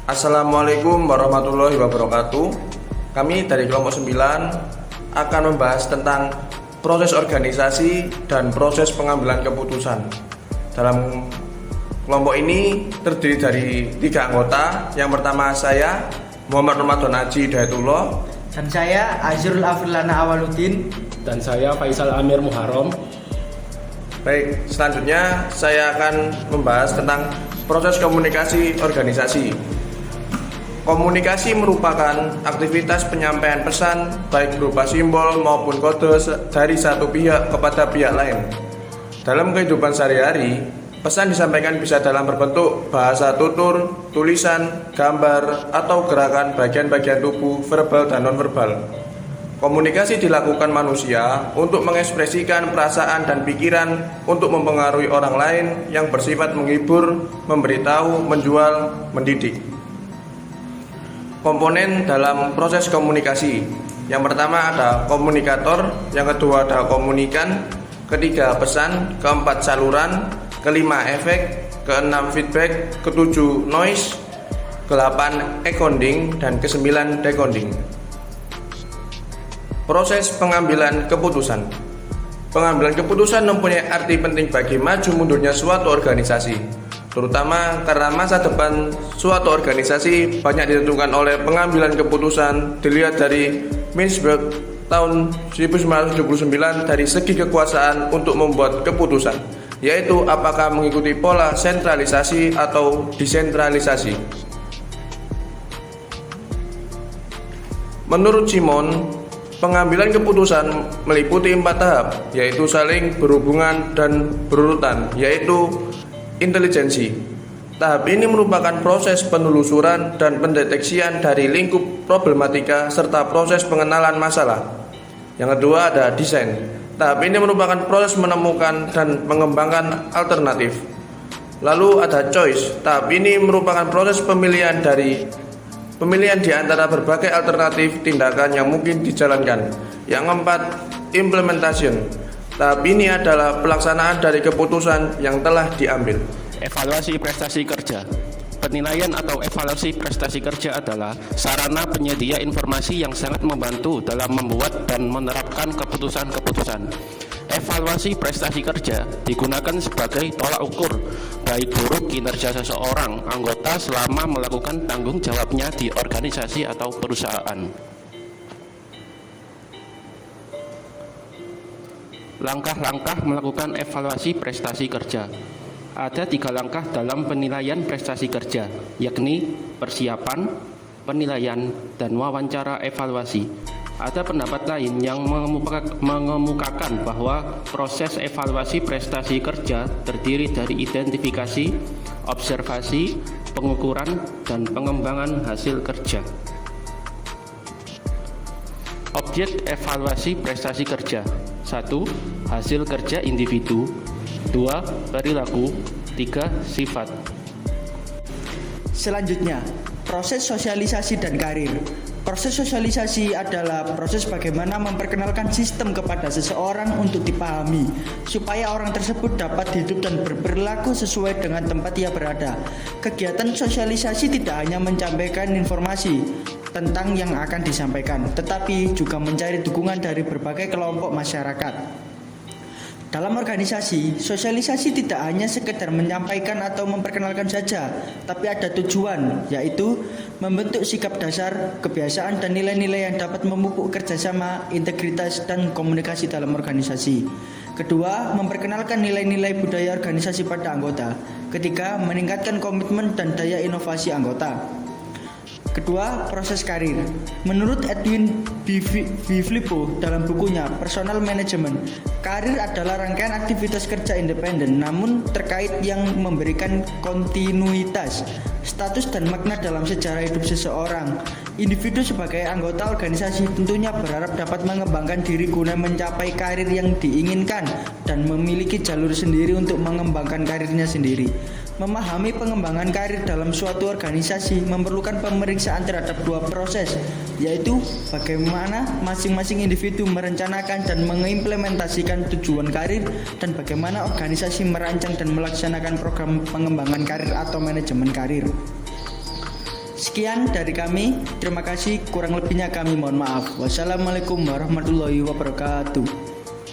Assalamualaikum warahmatullahi wabarakatuh. Kami dari kelompok 9 akan membahas tentang proses organisasi dan proses pengambilan keputusan. Dalam kelompok ini terdiri dari 3 anggota. Yang pertama saya, Muhammad Ramadan Haji Hidayatullah. Dan saya Azrul Afrilana Awaludin. Dan saya Faisal Amir Muharram. Baik, selanjutnya saya akan membahas tentang proses komunikasi organisasi. Komunikasi merupakan aktivitas penyampaian pesan baik berupa simbol maupun kode dari satu pihak kepada pihak lain. Dalam kehidupan sehari-hari, pesan disampaikan bisa dalam berbentuk bahasa tutur, tulisan, gambar, atau gerakan bagian-bagian tubuh verbal dan nonverbal. Komunikasi dilakukan manusia untuk mengekspresikan perasaan dan pikiran untuk mempengaruhi orang lain yang bersifat menghibur, memberitahu, menjual, mendidik. Komponen dalam proses komunikasi. Yang pertama ada komunikator, yang kedua ada komunikan, ketiga pesan, keempat saluran, kelima efek, keenam feedback, ketujuh noise, kedelapan echoing, dan kesembilan decoding. Proses pengambilan keputusan. Pengambilan keputusan mempunyai arti penting bagi maju mundurnya suatu organisasi, terutama karena masa depan suatu organisasi banyak ditentukan oleh pengambilan keputusan. Dilihat dari Mintzberg tahun 1979 dari segi kekuasaan untuk membuat keputusan, yaitu apakah mengikuti pola sentralisasi atau desentralisasi. Menurut Simon, pengambilan keputusan meliputi 4 tahap, yaitu saling berhubungan dan berurutan, yaitu intelijensi. Tahap ini merupakan proses penelusuran dan pendeteksian dari lingkup problematika serta proses pengenalan masalah. Yang kedua ada desain. Tahap ini merupakan proses menemukan dan mengembangkan alternatif. Lalu ada choice. Tahap ini merupakan proses pemilihan di antara berbagai alternatif tindakan yang mungkin dijalankan. Yang keempat, implementation. Tahap ini adalah pelaksanaan dari keputusan yang telah diambil. Evaluasi prestasi kerja. Penilaian atau evaluasi prestasi kerja adalah sarana penyedia informasi yang sangat membantu dalam membuat dan menerapkan keputusan-keputusan. Evaluasi prestasi kerja digunakan sebagai tolak ukur baik buruk kinerja seseorang anggota selama melakukan tanggung jawabnya di organisasi atau perusahaan. Langkah-langkah melakukan evaluasi prestasi kerja. Ada 3 langkah dalam penilaian prestasi kerja, yakni persiapan, penilaian, dan wawancara evaluasi. Ada pendapat lain yang mengemukakan bahwa proses evaluasi prestasi kerja terdiri dari identifikasi, observasi, pengukuran, dan pengembangan hasil kerja. Objek evaluasi prestasi kerja. 1. Hasil kerja individu. 2. Perilaku. 3. Sifat. Selanjutnya, proses sosialisasi dan karir. Proses sosialisasi adalah proses bagaimana memperkenalkan sistem kepada seseorang untuk dipahami, supaya orang tersebut dapat hidup dan berperilaku sesuai dengan tempat ia berada. Kegiatan sosialisasi tidak hanya menyampaikan informasi tentang yang akan disampaikan, tetapi juga mencari dukungan dari berbagai kelompok masyarakat. Dalam organisasi, sosialisasi tidak hanya sekedar menyampaikan atau memperkenalkan saja, tapi ada tujuan, yaitu membentuk sikap dasar, kebiasaan, dan nilai-nilai yang dapat memupuk kerjasama, integritas, dan komunikasi dalam organisasi. Kedua, memperkenalkan nilai-nilai budaya organisasi pada anggota. Ketiga, meningkatkan komitmen dan daya inovasi anggota. Kedua, proses karir. Menurut Edwin B. Filippo dalam bukunya Personal Management, karir adalah rangkaian aktivitas kerja independen namun terkait yang memberikan kontinuitas, status, dan makna dalam sejarah hidup seseorang. Individu sebagai anggota organisasi tentunya berharap dapat mengembangkan diri guna mencapai karir yang diinginkan dan memiliki jalur sendiri untuk mengembangkan karirnya sendiri. Memahami pengembangan karir dalam suatu organisasi memerlukan pemeriksaan terhadap 2 proses, yaitu bagaimana masing-masing individu merencanakan dan mengimplementasikan tujuan karir, dan bagaimana organisasi merancang dan melaksanakan program pengembangan karir atau manajemen karir. Sekian dari kami. Terima kasih. Kurang lebihnya kami mohon maaf. Wassalamualaikum warahmatullahi wabarakatuh.